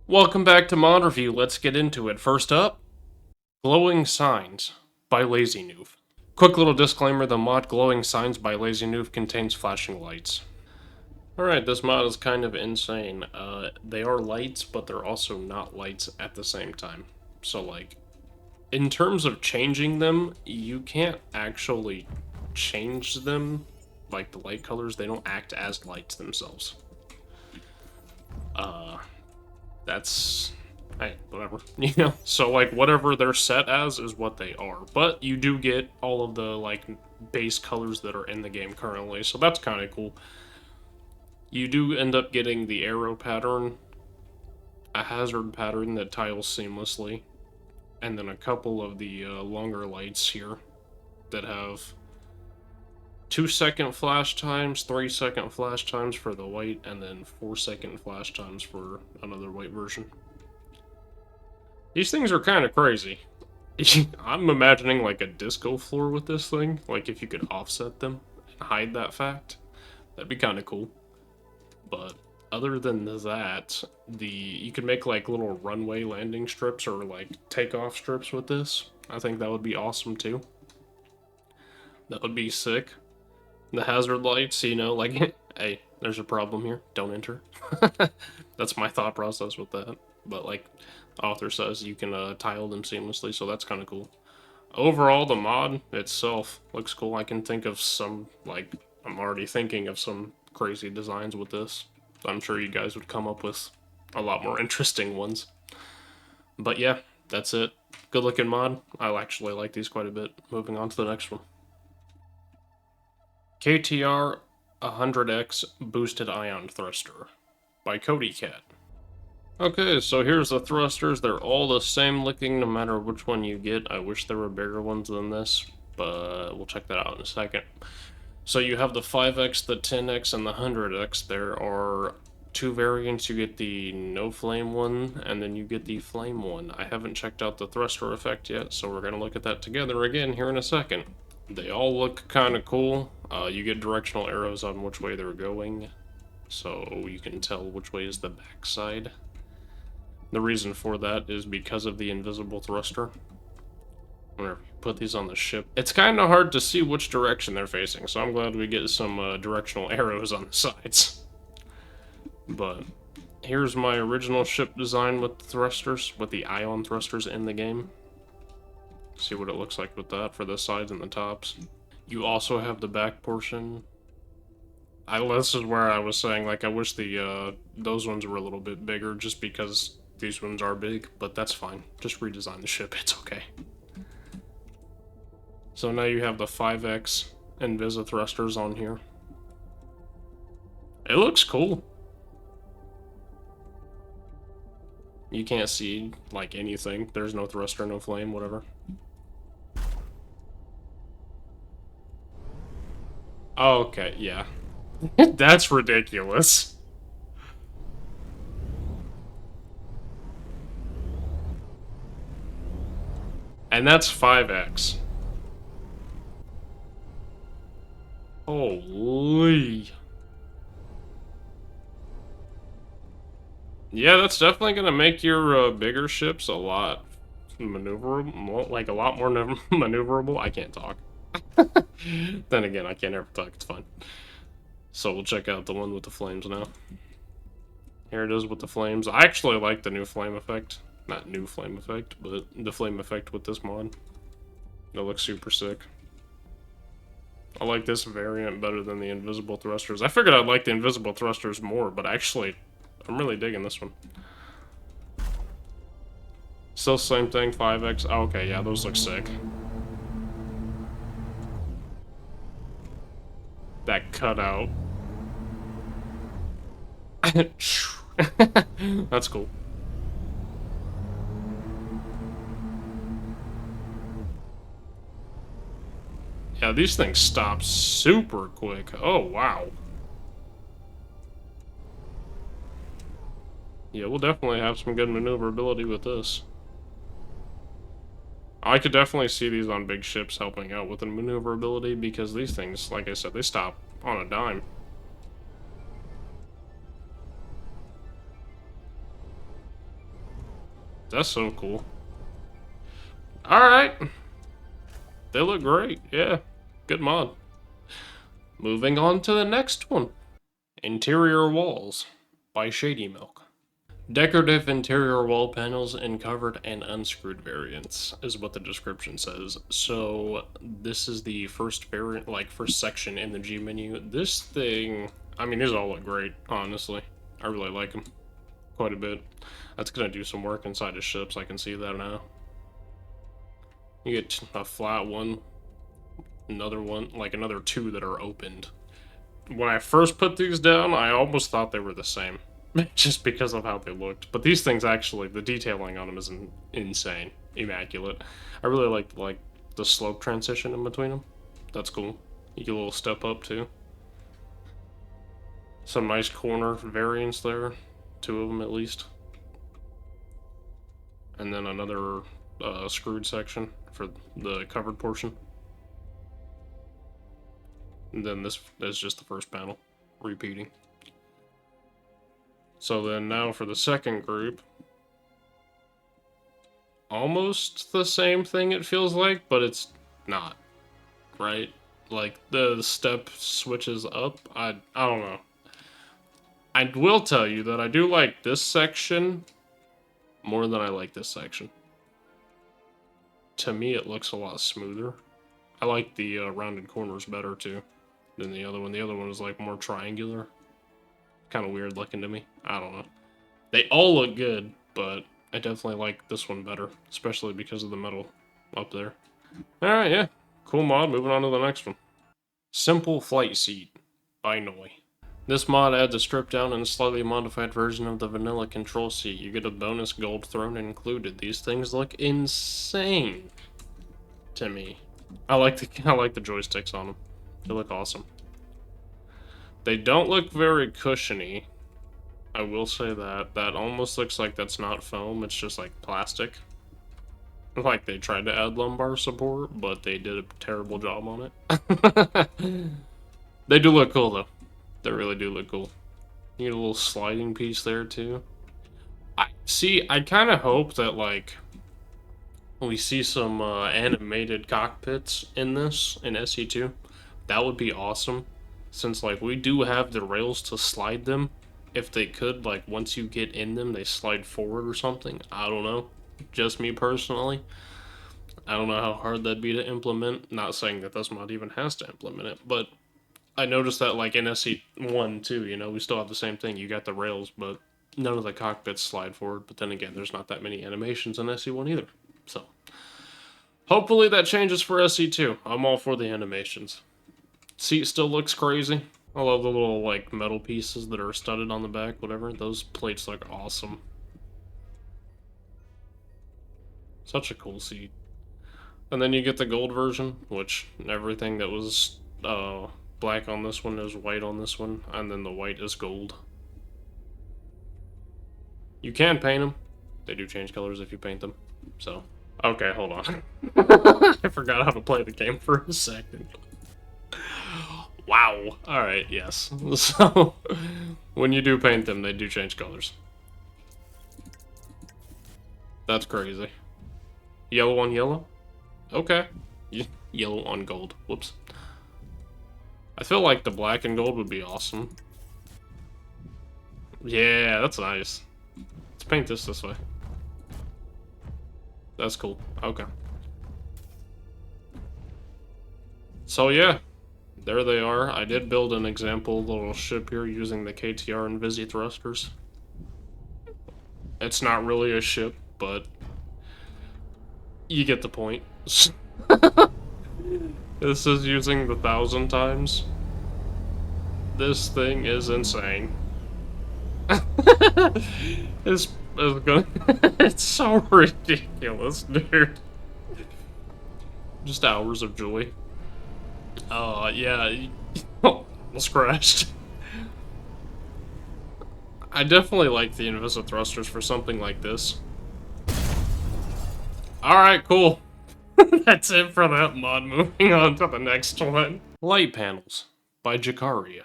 Welcome back to Mod Review. Let's get into it. First up, Glowing Signs by Lazy Noob. Quick little disclaimer, the mod Glowing Signs by Lazy Noob contains flashing lights. Alright, this mod is kind of insane. They are lights, but they're also not lights at the same time. So, like, in terms of changing them, you can't actually change them. Like, the light colors, they don't act as lights themselves. That's... Hey, whatever. So, like, whatever they're set as is what they are. But you do get all of the, like, base colors that are in the game currently, so that's kind of cool. You do end up getting the arrow pattern, a hazard pattern that tiles seamlessly, and then a couple of the longer lights here that have 2-second flash times, 3-second flash times for the white, and then 4-second flash times for another white version. These things are kind of crazy. I'm imagining like a disco floor with this thing. Like if you could offset them and hide that fact, that'd be kind of cool. But other than that, you could make like little runway landing strips or like takeoff strips with this. I think that would be awesome too. That would be sick. The hazard lights, like, hey, there's a problem here. Don't enter. That's my thought process with that. But like the author says, you can tile them seamlessly, so that's kind of cool. Overall, the mod itself looks cool. I can think of some, like, I'm already thinking of some crazy designs with this. I'm sure you guys would come up with a lot more interesting ones. But yeah, that's it. Good looking mod. I actually like these quite a bit. Moving on to the next one. KTR 100X Boosted Ion Thruster by Cody Cat. Okay, so here's the thrusters. They're all the same looking no matter which one you get. I wish there were bigger ones than this, but we'll check that out in a second. So you have the 5X, the 10X, and the 100X. There are two variants. You get the no flame one, and then you get the flame one. I haven't checked out the thruster effect yet, so we're going to look at that together again here in a second. They all look kind of cool. You get directional arrows on which way they're going, so you can tell which way is the backside. The reason for that is because of the invisible thruster. Whenever you put these on the ship, it's kind of hard to see which direction they're facing, so I'm glad we get some directional arrows on the sides. But here's my original ship design with the thrusters, with the ion thrusters in the game. See what it looks like with that for the sides and the tops. You also have the back portion. This is where I was saying, like, I wish those ones were a little bit bigger, just because these ones are big, but that's fine. Just redesign the ship, it's okay. So now you have the 5X Invisa thrusters on here. It looks cool. You can't see, like, anything. There's no thruster, no flame, whatever. Oh, okay, yeah. That's ridiculous. And that's 5X. Holy. Yeah, that's definitely gonna make your bigger ships a lot maneuverable, like a lot more maneuverable. I can't talk. Then again, I can't ever talk, it's fine. So we'll check out the one with the flames now. Here it is with the flames. I actually like the new flame effect. Not new flame effect, but the flame effect with this mod. It looks super sick. I like this variant better than the invisible thrusters. I figured I'd like the invisible thrusters more, but actually, I'm really digging this one. Still same thing, 5X. Oh, okay, yeah, those look sick. That cutout. That's cool. Yeah, these things stop super quick. Oh, wow. Yeah, we'll definitely have some good maneuverability with this. I could definitely see these on big ships helping out with the maneuverability, because these things, like I said, they stop on a dime. That's so cool. Alright. They look great, yeah. Good mod. Moving on to the next one. Interior Walls by Shady Milk. Decorative interior wall panels in covered and unscrewed variants is what the description says. So this is the first variant, like first section in the G menu. This thing, I mean, these all look great, honestly. I really like them quite a bit. That's gonna do some work inside the ships, I can see that now. You get a flat one, another one, like another two that are opened. When I first put these down, I almost thought they were the same. Just because of how they looked. But these things actually, the detailing on them is insane. Immaculate. I really like the slope transition in between them. That's cool. You get a little step up too. Some nice corner variants there. Two of them at least. And then another screwed section for the covered portion. And then this is just the first panel. Repeating. So then now for the second group. Almost the same thing it feels like, but it's not. Right? Like the step switches up. I don't know. I will tell you that I do like this section more than I like this section. To me it looks a lot smoother. I like the rounded corners better too than the other one. The other one is like more triangular. Kind of weird looking to me. I don't know. They all look good, but I definitely like this one better, especially because of the metal up there. Alright, yeah. Cool mod. Moving on to the next one. Simple Flight Seat by Noi. This mod adds a stripped down and slightly modified version of the vanilla control seat. You get a bonus gold throne included. These things look insane to me. I like the joysticks on them. They look awesome. They don't look very cushiony. I will say that. That almost looks like that's not foam, it's just like plastic. Like they tried to add lumbar support, but they did a terrible job on it. They do look cool though. They really do look cool. You get a little sliding piece there too. I kind of hope that like we see some animated cockpits in this in SE2. That would be awesome. Since, like, we do have the rails to slide them. If they could, like, once you get in them, they slide forward or something. I don't know. Just me personally. I don't know how hard that'd be to implement. Not saying that this mod even has to implement it, but I noticed that, like, in SE1 too, you know, we still have the same thing. You got the rails, but none of the cockpits slide forward. But then again, there's not that many animations in SE1 either. So, hopefully that changes for SE2. I'm all for the animations. Seat still looks crazy. I love the little, like, metal pieces that are studded on the back, whatever. Those plates look awesome. Such a cool seat. And then you get the gold version, which everything that was black on this one is white on this one, and then the white is gold. You can paint them. They do change colors if you paint them, so. Okay, hold on. I forgot how to play the game for a second. Wow. Alright, yes. So, when you do paint them, they do change colors. That's crazy. Yellow on yellow? Okay. Yellow on gold. Whoops. I feel like the black and gold would be awesome. Yeah, that's nice. Let's paint this way. That's cool. Okay. So yeah. There they are. I did build an example little ship here using the KTR and Visi thrusters. It's not really a ship, but you get the point. This is using the 1,000 times. This thing is insane. it's gonna it's so ridiculous, dude. Just hours of joy. Yeah, almost crashed. I definitely like the Invisa thrusters for something like this. Alright, cool. That's it for that mod. Moving on to the next one. Light panels by Jakaria.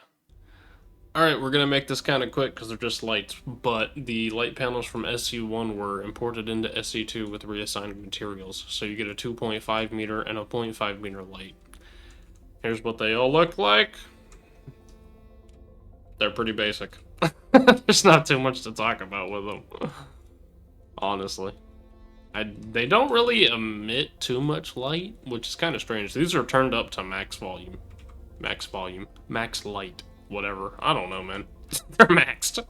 Alright, we're gonna make this kind of quick because they're just lights, but the light panels from SC1 were imported into SC2 with reassigned materials, so you get a 2.5 meter and a 0.5 meter light. Here's what they all look like. They're pretty basic. There's not too much to talk about with them, honestly. They don't really emit too much light, which is kind of strange. These are turned up to max volume, max light, whatever. I don't know, man. They're maxed.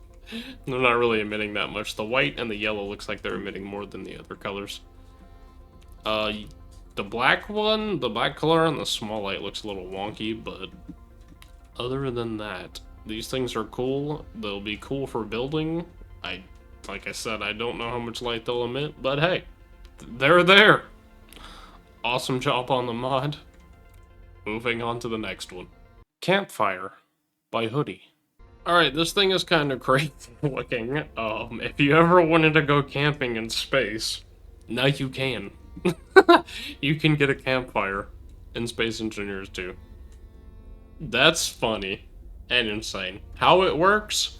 They're not really emitting that much. The white and the yellow looks like they're emitting more than the other colors. The black one, the black color on the small light looks a little wonky, but other than that, these things are cool. They'll be cool for building. Like I said, I don't know how much light they'll emit, but hey, they're there. Awesome job on the mod. Moving on to the next one. Campfire by Hoodie. Alright, this thing is kind of crazy looking. If you ever wanted to go camping in space, now you can. You can get a campfire in Space Engineers 2. That's funny and insane. How it works?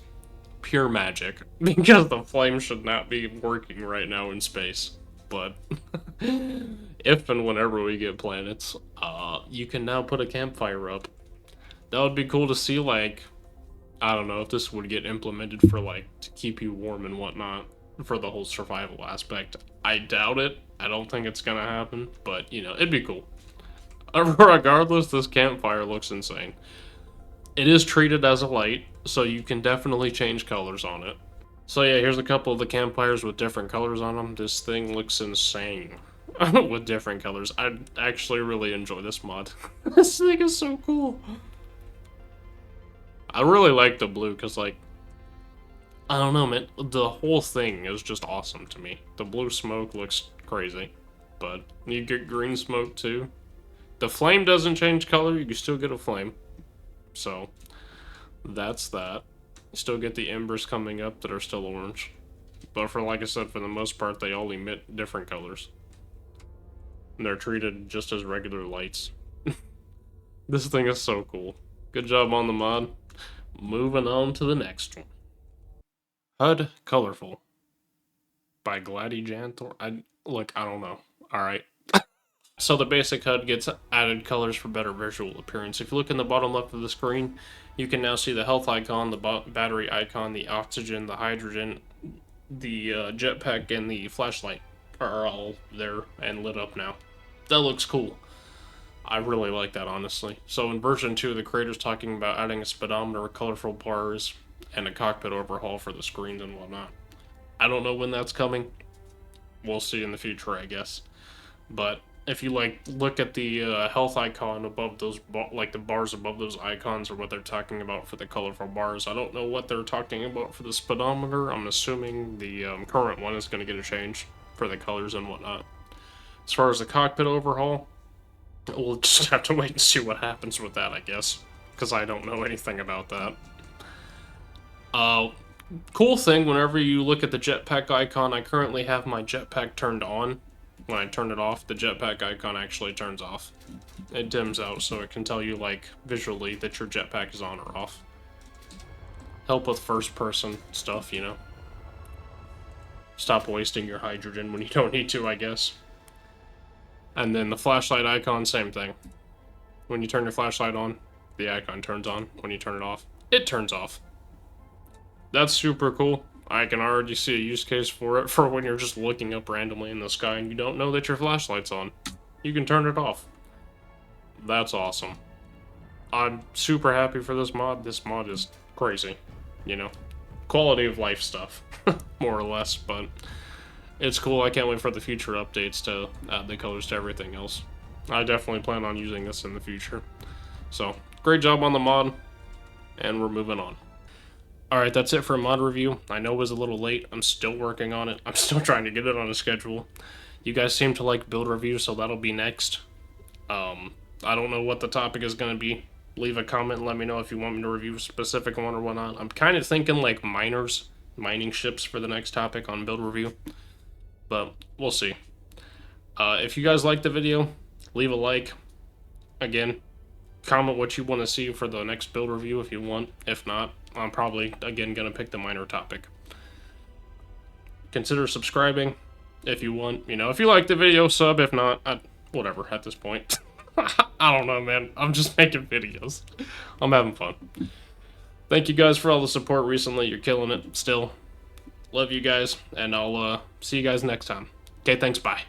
Pure magic. Because the flame should not be working right now in space. But if and whenever we get planets, you can now put a campfire up. That would be cool to see, like, I don't know if this would get implemented for, like, to keep you warm and whatnot, for the whole survival aspect. I doubt it. I don't think it's gonna happen, but, you know, it'd be cool. Regardless, this campfire looks insane. It is treated as a light, so you can definitely change colors on it. So yeah, here's a couple of the campfires with different colors on them. This thing looks insane with different colors. I actually really enjoy this mod. This thing is so cool. I really like the blue because, like, I don't know, man. The whole thing is just awesome to me. The blue smoke looks crazy, but you get green smoke too. The flame doesn't change color. You can still get a flame. So that's that. You still get the embers coming up that are still orange. But for, like I said, for the most part, they all emit different colors. And they're treated just as regular lights. This thing is so cool. Good job on the mod. Moving on to the next one. Hud Colorful by Gladdy Jantor. I don't know. Alright. So the basic HUD gets added colors for better visual appearance. If you look in the bottom left of the screen, you can now see the health icon, the battery icon, the oxygen, the hydrogen, the jetpack, and the flashlight are all there and lit up now. That looks cool. I really like that, honestly. So in version 2, the creator's talking about adding a speedometer, colorful bars, and a cockpit overhaul for the screens and whatnot. I don't know when that's coming. We'll see in the future, I guess. But if you, like, look at the health icon above those, like the bars above those icons are what they're talking about for the colorful bars. I don't know what they're talking about for the speedometer. I'm assuming the current one is going to get a change for the colors and whatnot. As far as the cockpit overhaul, we'll just have to wait and see what happens with that, I guess. Because I don't know anything about that. Cool thing, whenever you look at the jetpack icon, I currently have my jetpack turned on. When I turn it off, the jetpack icon actually turns off. It dims out, so it can tell you, like, visually that your jetpack is on or off. Help with first-person stuff, you know. Stop wasting your hydrogen when you don't need to, I guess. And then the flashlight icon, same thing. When you turn your flashlight on, the icon turns on. When you turn it off, it turns off. That's super cool. I can already see a use case for it for when you're just looking up randomly in the sky and you don't know that your flashlight's on. You can turn it off. That's awesome. I'm super happy for this mod. This mod is crazy, you know. Quality of life stuff, more or less, but it's cool. I can't wait for the future updates to add the colors to everything else. I definitely plan on using this in the future. So, great job on the mod, and we're moving on. Alright, that's it for a mod review. I know it was a little late. I'm still working on it. I'm still trying to get it on a schedule. You guys seem to like build reviews, so that'll be next. I don't know what the topic is going to be. Leave a comment and let me know if you want me to review a specific one or whatnot. I'm kind of thinking like mining ships for the next topic on build review. But we'll see. If you guys liked the video, leave a like. Again, comment what you want to see for the next build review if you want. If not, I'm probably, again, gonna pick the minor topic. Consider subscribing if you want. You know, if you like the video, sub. If not, whatever at this point. I don't know, man. I'm just making videos. I'm having fun. Thank you guys for all the support recently. You're killing it still. Love you guys, and I'll see you guys next time. Okay, thanks, bye.